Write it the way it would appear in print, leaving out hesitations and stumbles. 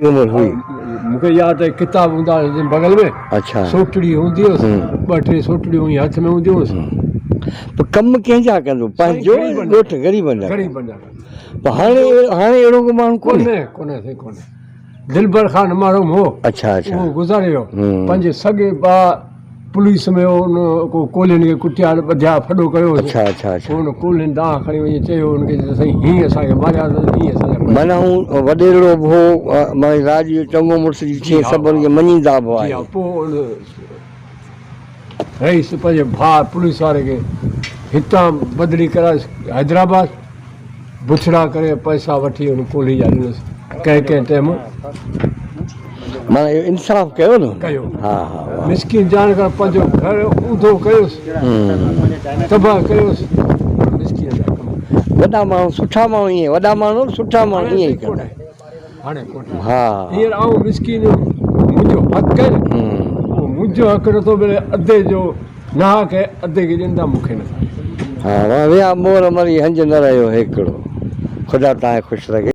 उम्र हुई मूंखे यादि आहे किताब हूंदा हुआ बगल में अच्छा सोटड़ी हूंदी हुअसि ॿ टे सोटड़ियूं हुई हथ में हूंदियूं हुअसि पोइ कमु कंहिंजा कंदो पंहिंजो ॻोठ ग़रीबनि जा पोइ हाणे अहिड़ो को माण्हू कोन्हे दिलबर ख़ान माण्हू हो अच्छा अच्छा उहो गुज़ारे वियो पंहिंजे सॻे भाउ पुलिस में उन को कोलियुनि खे कुटिया ॿधिया फॾो कयो अच्छा अच्छा अच्छा उन कोलियुनि दाह खणी वञी चयो हुनखे साईं हीअं असांखे मारिया हीअं असांखे माना हू वॾेरो हो मां राज जो चङो मुड़ुस जी सभु हुनखे मञींदा बि आहे पोइ रईस पंहिंजे भाउ पुलिस वारे खे हितां बदिली कराए हैदराबाद बुछड़ा करे पैसा वठी हुन कोली जा ॾिनसि कंहिं टाइम माना इहो इंसाफ़ कयो न कयो हा हा मिसकिन जान कर पंहिंजो घर ऊंधो कयोसि तबाह कयोसि मिसकिन जा कम वॾा माण्हू सुठा माण्हू ईअं वॾा माण्हू सुठा माण्हू ईअं ई कंदा हाणे कोन्हे हा हींअर आऊं मिसकिन मुंहिंजो हक़ आहे मुंहिंजो हक़ नथो मिले अधे जो ना खे अधे खे ॾींदा मूंखे नथा हा विया मोर मरी हंज न रहियो हिकिड़ो ख़ुदा तव्हांखे ख़ुशि रखे